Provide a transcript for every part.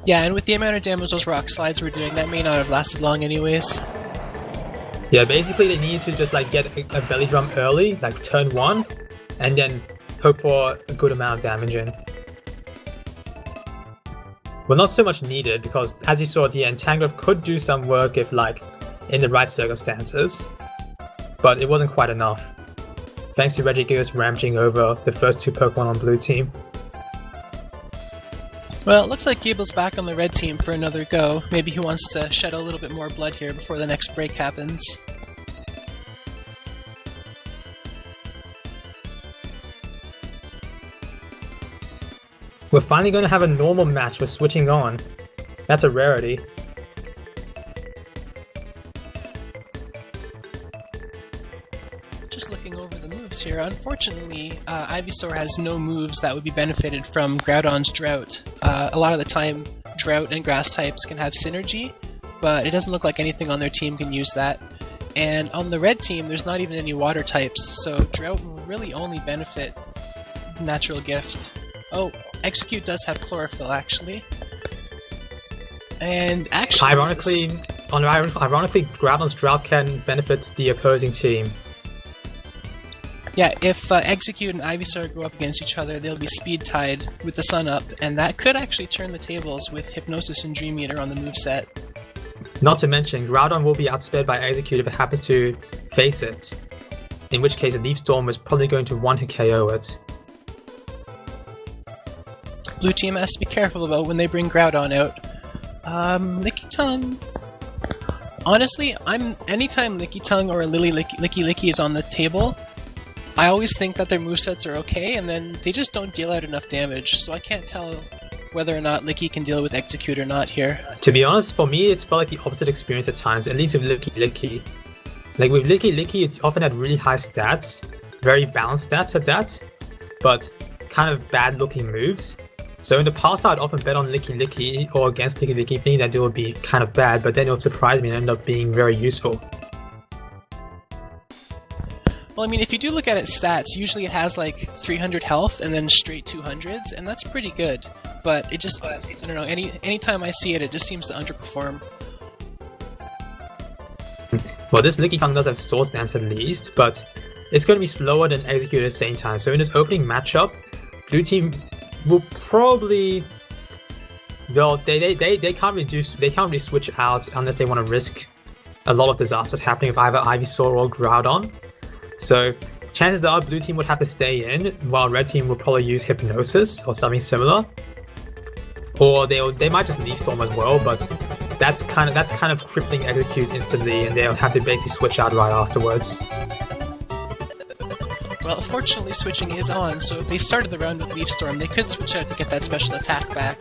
Yeah, and with the amount of damage those rock slides were doing, that may not have lasted long anyways. Yeah, basically they need to just like get a belly drum early, like turn 1, and then hope for a good amount of damage in. Well, not so much needed, because as you saw, the Entangler could do some work if like in the right circumstances, but it wasn't quite enough. Thanks to Regigigas rampaging over the first 2 Pokemon on blue team. Well, it looks like Gible's back on the red team for another go. Maybe he wants to shed a little bit more blood here before the next break happens. We're finally going to have a normal match with switching on. That's a rarity. Just looking over the moves here, unfortunately, Ivysaur has no moves that would be benefited from Groudon's Drought. A lot of the time, Drought and Grass types can have synergy, but it doesn't look like anything on their team can use that. And on the red team, there's not even any water types, so Drought will really only benefit Natural Gift. Oh, Exeggcute does have Chlorophyll, actually. And actually... Ironically, Groudon's Drought can benefit the opposing team. Yeah, if Exeggcute and Ivysaur go up against each other, they'll be speed-tied with the sun up, and that could actually turn the tables with Hypnosis and Dream Eater on the moveset. Not to mention, Groudon will be outspeed by Exeggcute if it happens to face it, in which case a Leaf Storm is probably going to one-hit KO it. Blue team has to be careful about when they bring Groudon out. Lickitung... Honestly, anytime Lickitung or Licky is on the table, I always think that their movesets are okay, and then they just don't deal out enough damage, so I can't tell whether or not Licky can deal with Exeggcute or not here. To be honest, for me, it's felt like the opposite experience at times, at least with Licky. Like with Licky, it's often had really high stats, very balanced stats at that, but kind of bad-looking moves. So in the past, I'd often bet on Licky or against Licky, thinking that it would be kind of bad, but then it would surprise me and end up being very useful. Well, I mean, if you do look at its stats, usually it has like 300 health and then straight 200s, and that's pretty good. But it just, I don't know, anytime I see it, it just seems to underperform. Well, this Lickitung does have Source Dance at least, but it's going to be slower than Exeggcute at the same time. So in this opening matchup, blue team will probably... Well, they can't really switch out unless they want to risk a lot of disasters happening with either Ivysaur or Groudon. So chances are blue team would have to stay in, while red team will probably use Hypnosis or something similar. Or they might just Leaf Storm as well, but that's kind of crippling Exeggcute instantly, and they'll have to basically switch out right afterwards. Well, fortunately switching is on, so if they started the round with Leaf Storm, they could switch out to get that special attack back.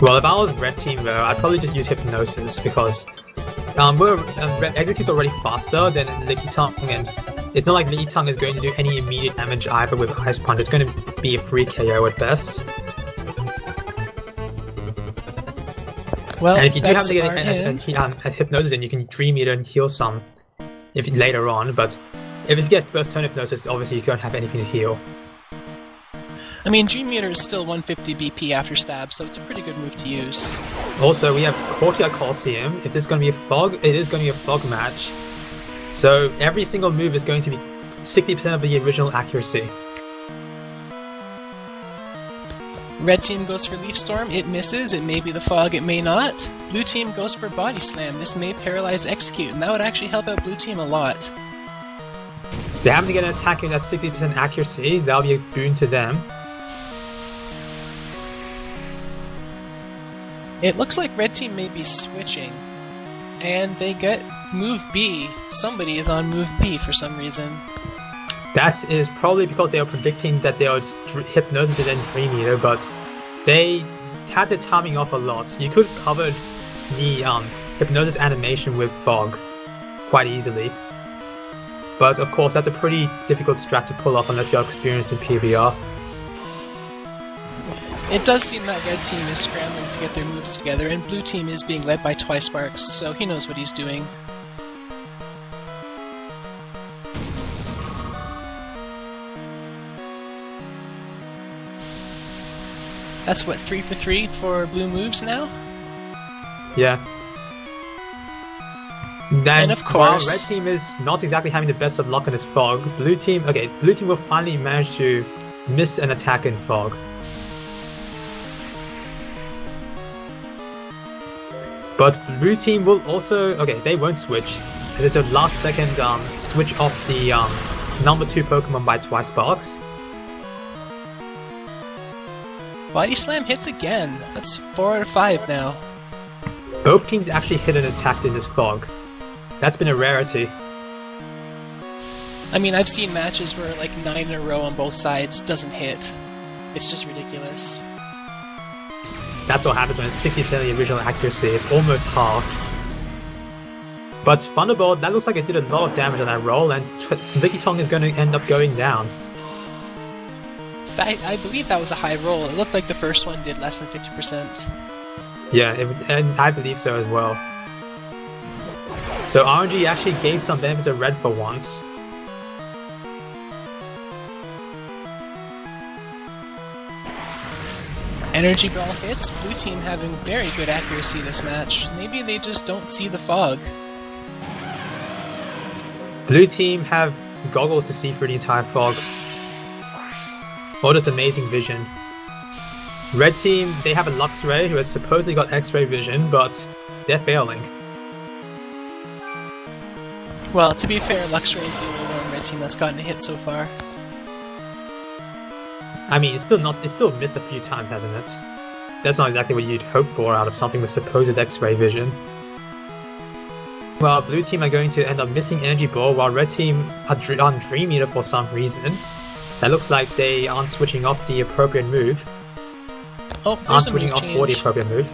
Well, if I was red team though, I'd probably just use Hypnosis, because Execcute's already faster than Lickitung, and it's not like Lickitung is going to do any immediate damage either with Ice Punch. It's going to be a free KO at best. Well, and if you do have to get a Hypnosis in, you can Dream Eater and heal some later on, but if you get first turn Hypnosis, obviously you don't have anything to heal. I mean, Dream Eater is still 150 BP after stab, so it's a pretty good move to use. Also, we have Courtyard Coliseum. If this is going to be a fog, it is going to be a fog match. So every single move is going to be 60% of the original accuracy. Red team goes for Leaf Storm, it misses, it may be the fog, it may not. Blue team goes for Body Slam, this may paralyze Exeggcute, and that would actually help out blue team a lot. They happen to get an attack in at 60% accuracy, that'll be a boon to them. It looks like red team may be switching, and they get move B. Somebody is on move B for some reason. That is probably because they were predicting that they would Hypnosis and then Dream Eater, but they had the timing off a lot. You could cover the Hypnosis animation with Fog quite easily. But of course, that's a pretty difficult strat to pull off unless you're experienced in PvR. It does seem that red team is scrambling to get their moves together, and blue team is being led by Twisparks, so he knows what he's doing. That's what, 3 for 3 for blue moves now? Yeah. And of course, while red team is not exactly having the best of luck in this fog, blue team will finally manage to miss an attack in fog. But blue team will also, they won't switch, because it's a last second switch off the number 2 Pokemon by Twice Sparks. Body Slam hits again. That's 4 out of 5 now. Both teams actually hit an attack in this fog. That's been a rarity. I mean, I've seen matches where like 9 in a row on both sides doesn't hit. It's just ridiculous. That's what happens when it's 60% of the original accuracy. It's almost half. But Thunderbolt, that looks like it did a lot of damage on that roll, and Lickitung is going to end up going down. I believe that was a high roll. It looked like the first one did less than 50%. Yeah, and I believe so as well. So RNG actually gave some benefit to red for once. Energy Ball hits, blue team having very good accuracy this match. Maybe they just don't see the fog. Blue team have goggles to see through the entire fog. Or just amazing vision. Red team, they have a Luxray who has supposedly got X-ray vision, but they're failing. Well, to be fair, Luxray is the only one on red team that's gotten a hit so far. I mean, it's still missed a few times, hasn't it? That's not exactly what you'd hope for out of something with supposed X-ray vision. Well, blue team are going to end up missing Energy Ball, while red team are on Dream Eater for some reason. That looks like they aren't switching off the appropriate move. Oh, there's a move off change. for the appropriate move.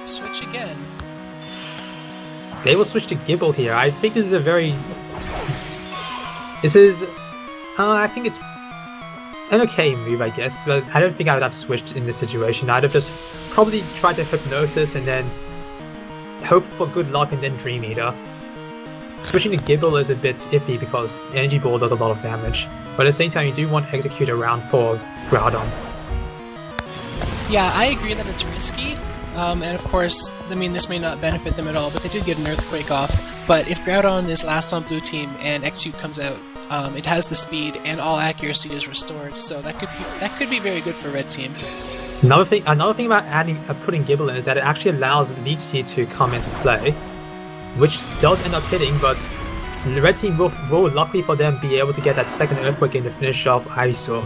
Switch again. They will switch to Gible here. I think this is a very... I think it's an okay move, I guess, but I don't think I would have switched in this situation. I'd have just probably tried to Hypnosis and then hope for good luck and then Dream Eater. Switching to Gible is a bit iffy because Energy Ball does a lot of damage, but at the same time you do want Exeggcute around for Groudon. Yeah, I agree that it's risky, and of course, I mean, this may not benefit them at all, but they did get an Earthquake off. But if Groudon is last on blue team and Exeggcute comes out, it has the speed and all accuracy is restored, so that could be very good for red team. Another thing about putting Gible in is that it actually allows Leech Seed to come into play, which does end up hitting, but the red team will luckily for them be able to get that second Earthquake in to finish off Ivysaur.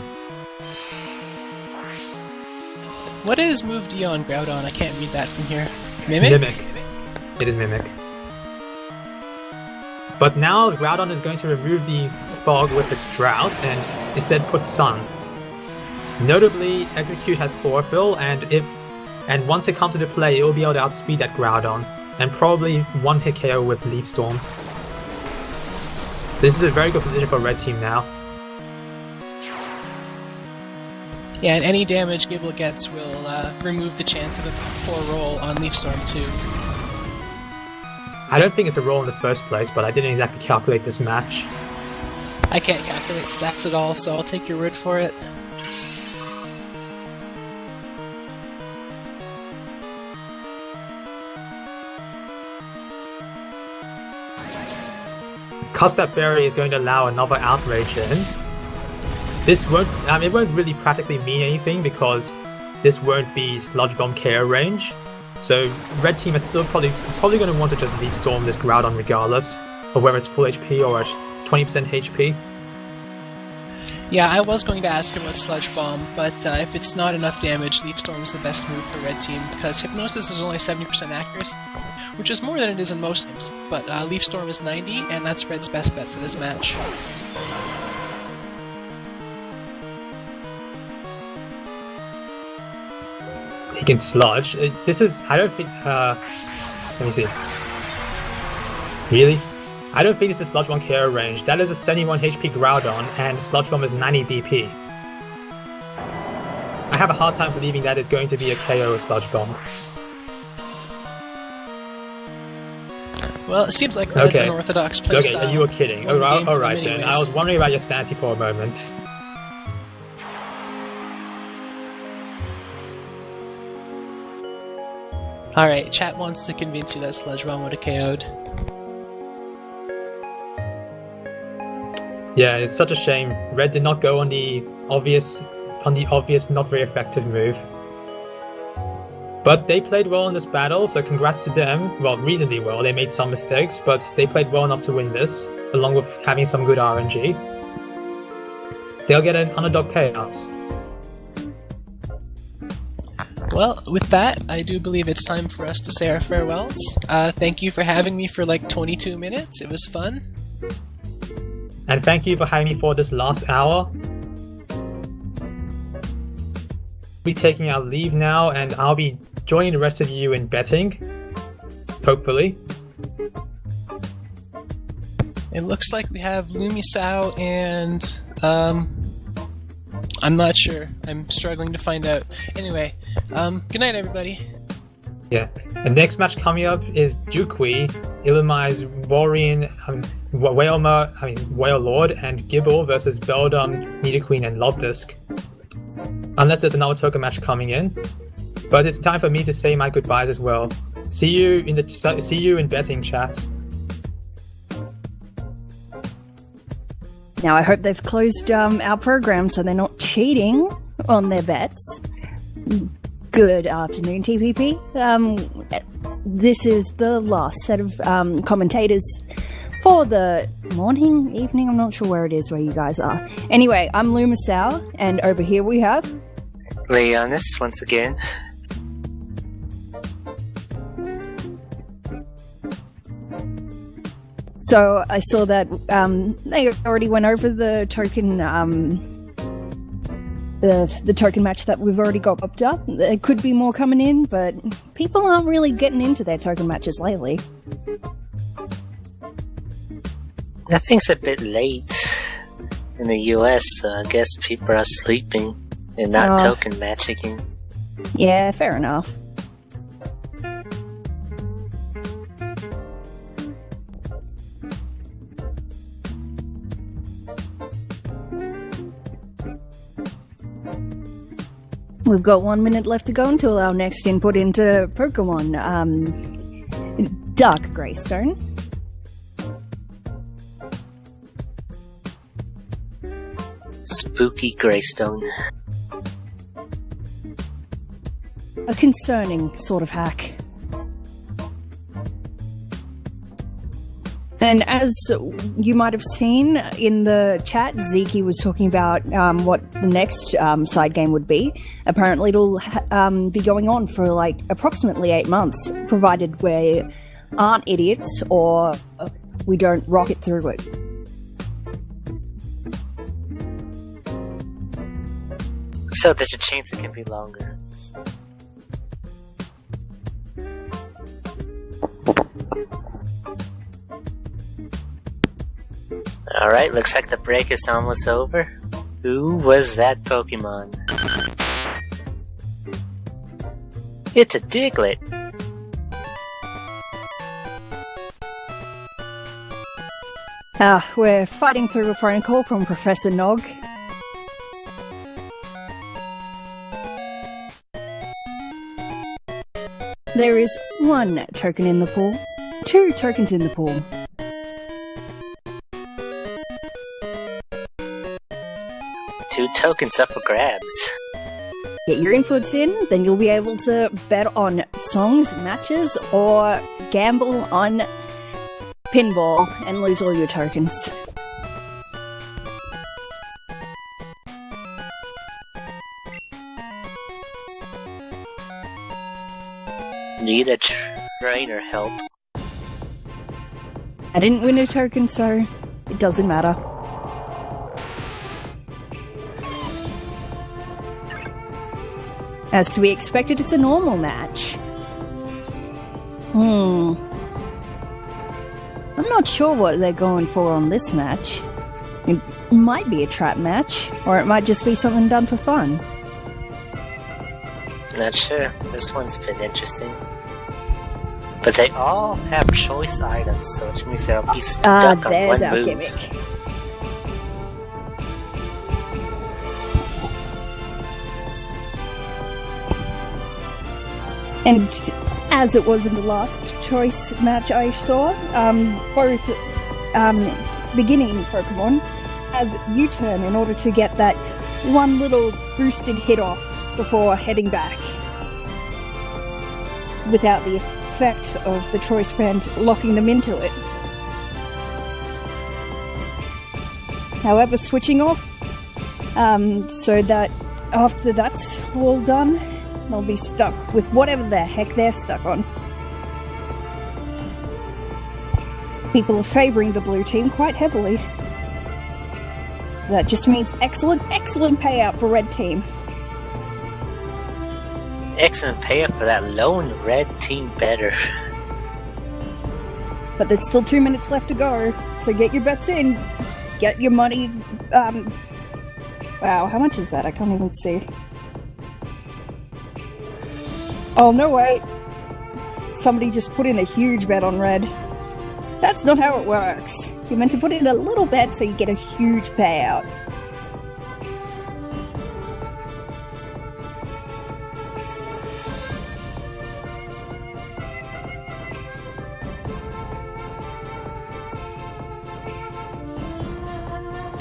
What is Move D on Groudon? I can't read that from here. Mimic? Mimic. It is Mimic. But now Groudon is going to remove the fog with its Drought and instead put Sun. Notably, Exeggcute has Chlorophyll, and once it comes into play, it will be able to outspeed that Groudon, and probably one-hit KO with Leaf Storm. This is a very good position for red team now. Yeah, and any damage Gible gets will remove the chance of a poor roll on Leaf Storm too. I don't think it's a roll in the first place, but I didn't exactly calculate this match. I can't calculate stats at all, so I'll take your word for it. Custap Berry is going to allow another Outrage in. This won't, it won't really practically mean anything because this won't be Sludge Bomb KO range. So red team is still probably going to want to just Leaf Storm this Groudon regardless of whether it's full HP or at 20% HP. Yeah, I was going to ask about Sludge Bomb, but if it's not enough damage, Leaf Storm is the best move for red team because Hypnosis is only 70% accuracy, which is more than it is in most games. But Leaf Storm is 90, and that's red's best bet for this match. He can Sludge. This is, I don't think, let me see. Really? I don't think this is Sludge Bomb KO range. That is a 71 HP Groudon, and Sludge Bomb is 90 DP. I have a hard time believing that is going to be a KO Sludge Bomb. Well, it seems like that's an orthodox playstyle. Okay, you were kidding. Alright then, I was wondering about your sanity for a moment. Alright, chat wants to convince you that Sludgebomb would have KO'd. Yeah, it's such a shame. Red did not go on the obvious, not very effective move. But they played well in this battle, so congrats to them. Well, reasonably well. They made some mistakes, but they played well enough to win this, along with having some good RNG. They'll get an underdog payout. Well, with that, I do believe it's time for us to say our farewells. Thank you for having me for like 22 minutes. It was fun. And thank you for having me for this last hour. We'll be taking our leave now, and I'll be joining the rest of you in betting. Hopefully. It looks like we have Lumisao and I'm not sure. I'm struggling to find out. Anyway, good night, everybody. Yeah. The next match coming up is Duquee, Illumise, Wailord, and Gible versus Beldum, Nidoqueen, and Luvdisc. Unless there's another token match coming in. But it's time for me to say my goodbyes as well. See you in betting, chat. Now, I hope they've closed our program so they're not cheating on their bets. Good afternoon, TPP. This is the last set of commentators for the morning, evening, I'm not sure where it is where you guys are. Anyway, I'm Lumisao, and over here we have... Leonis, once again. So I saw that they already went over the token, the token match that we've already got popped up. There could be more coming in, but people aren't really getting into their token matches lately. I think it's a bit late in the US, so I guess people are sleeping and not token matching. Yeah, fair enough. We've got 1 minute left to go until our next input into Pokémon. Dark Greystone. Spooky Greystone. A concerning sort of hack. And as you might have seen in the chat, Zeke was talking about what the next side game would be. Apparently it'll be going on for like approximately 8 months, provided we aren't idiots or we don't rocket through it. So there's a chance it can be longer. Alright, looks like the break is almost over. Who was that Pokemon? It's a Diglett! We're fighting through a phone call from Professor Nog. There is 1 token in the pool, 2 tokens in the pool. Two tokens up for grabs. Get your inputs in, then you'll be able to bet on songs, matches, or gamble on pinball and lose all your tokens. Need a trainer help. I didn't win a token, so it doesn't matter. As to be expected, it's a normal match. I'm not sure what they're going for on this match. It might be a trap match, or it might just be something done for fun. Not sure. This one's been interesting. But they all have choice items, so which means they'll be stuck on there's one our move. gimmick. And as it was in the last choice match I saw, both beginning Pokemon have U-turn in order to get that one little boosted hit off before heading back, without the effect of the choice band locking them into it. However, switching off, so that after that's all done, they'll be stuck with whatever the heck they're stuck on. People are favouring the blue team quite heavily. That just means excellent payout for red team. Excellent payout for that lone red team better. But there's still 2 minutes left to go, so get your bets in. Get your money. Wow, how much is that? I can't even see. Oh, no, wait. Somebody just put in a huge bet on red. That's not how it works. You're meant to put in a little bet so you get a huge payout.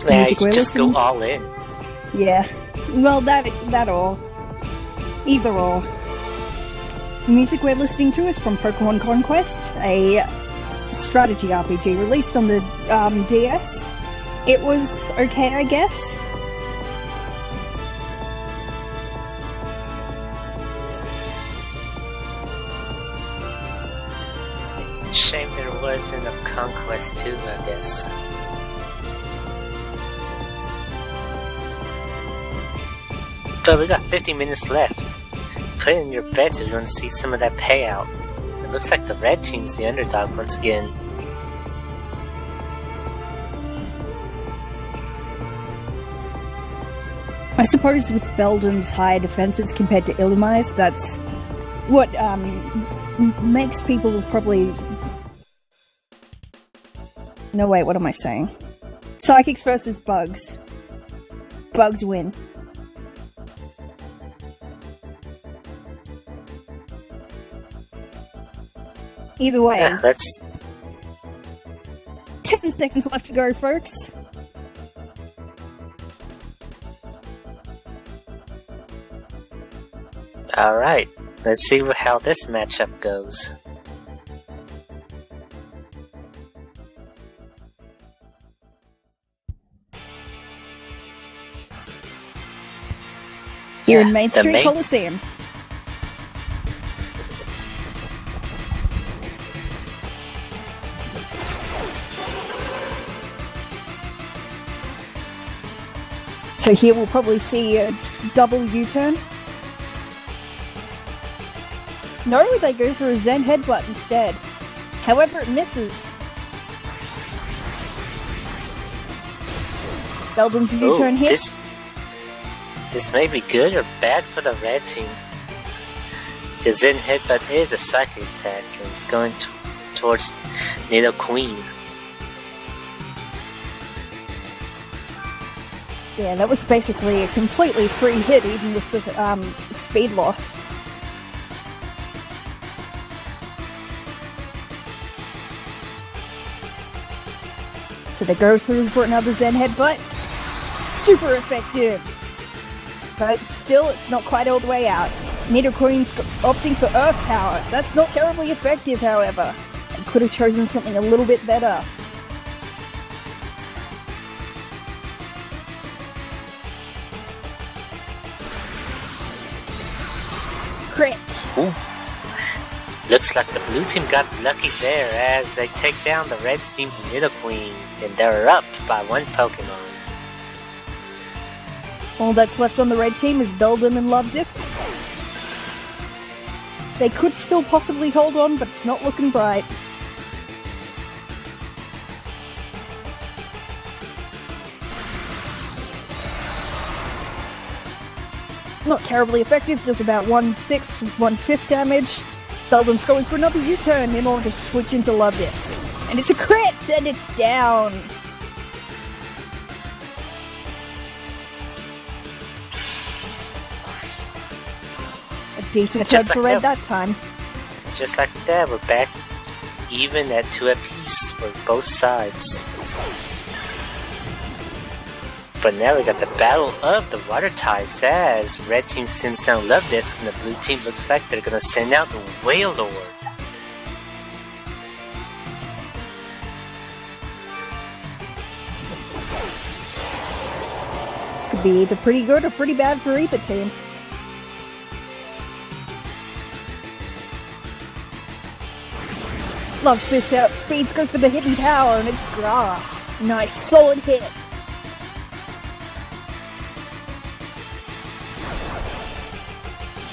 Yeah, you just go all in. Yeah. Well, that or. Either or. The music we're listening to is from Pokémon Conquest, a strategy RPG released on the DS. It was okay, I guess. Shame there wasn't a Conquest 2, I guess. But we got 50 minutes left. Put in your bets if you want to see some of that payout. It looks like the red team's the underdog once again. I suppose with Beldum's higher defenses compared to Illumise, that's what makes people probably... No, wait, what am I saying? Psychics versus Bugs. Bugs win. Either way. Yeah, that's... 10 seconds left to go, folks. Alright, let's see how this matchup goes. Here in Main Street Coliseum. So here we'll probably see a double U-turn. No, they go for a Zen Headbutt instead. However, it misses. Beldum's U-turn hit. This may be good or bad for the red team. The Zen Headbutt is a psychic attack and it's going towards Nidoqueen. Yeah, that was basically a completely free hit, even with the speed loss. So they go through for another Zen Headbutt. Super effective! But still, it's not quite all the way out. Nidoqueen's opting for Earth Power. That's not terribly effective, however. I could have chosen something a little bit better. Crit! Ooh. Looks like the blue team got lucky there as they take down the red team's Nidoqueen, and they're up by one Pokemon. All that's left on the red team is Beldum and Luvdisc. They could still possibly hold on, but it's not looking bright. Not terribly effective, does about 1/6, 1/5 damage. Beldum's going for another U-turn in order to switch into Luvdisc. And it's a crit, and it's down. A decent turn for red that time. just like that, we're back even at 2 apiece for both sides. But now we got the battle of the water types as red team sends down Luvdisc and the blue team looks like they're gonna send out the Wailord. Could be either pretty good or pretty bad for either team. Luvdisc outspeeds, goes for the hidden power, and it's grass. Nice, solid hit.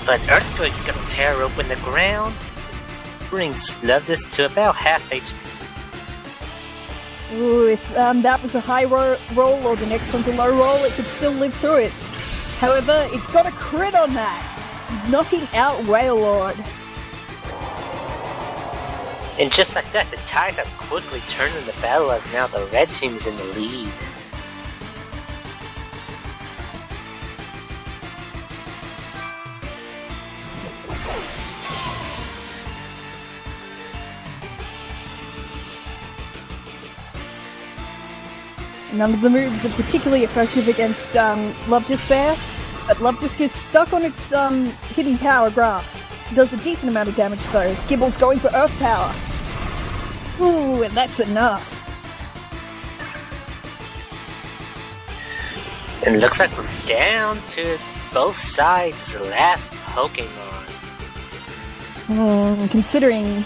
But Earthquake's gonna tear open the ground, brings Luvdisc to about half HP. Ooh, if that was a high roll or the next one's a low roll, it could still live through it. However, it got a crit on that, knocking out Wailord. And just like that, the tide has quickly turned in the battle as now the red team is in the lead. None of the moves are particularly effective against Luvdisc there, but Luvdisc is stuck on its hidden power grass. It does a decent amount of damage though. Gible's going for earth power. Ooh, and that's enough. And it looks like we're down to both sides' last Pokemon. Considering...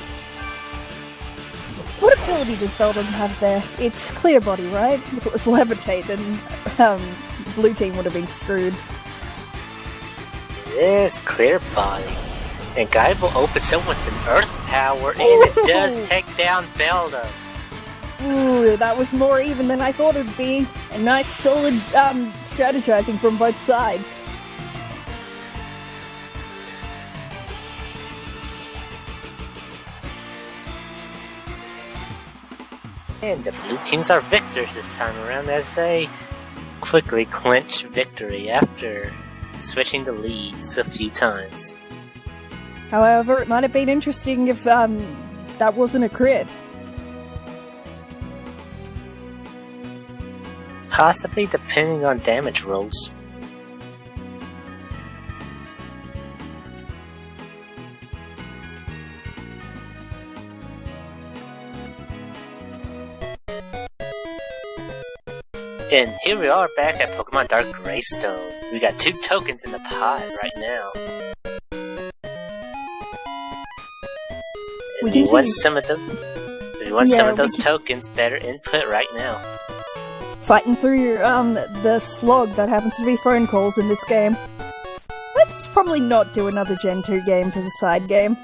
What ability does Beldum have there? It's Clear Body, right? If it was Levitate, then blue team would have been screwed. It is Clear Body. And Gible opens up with an Earth Power, and it does take down Beldum. Ooh, that was more even than I thought it would be. A nice, solid strategizing from both sides. And the blue teams are victors this time around as they quickly clinch victory after switching the leads a few times. However, it might have been interesting if that wasn't a crit. Possibly depending on damage rolls. And here we are back at Pokemon Dark Greystone. We got 2 tokens in the pot right now. If you want some of them, some of those tokens, better input right now. Fighting through the slog that happens to be phone calls in this game. Let's probably not do another Gen 2 game for the side game.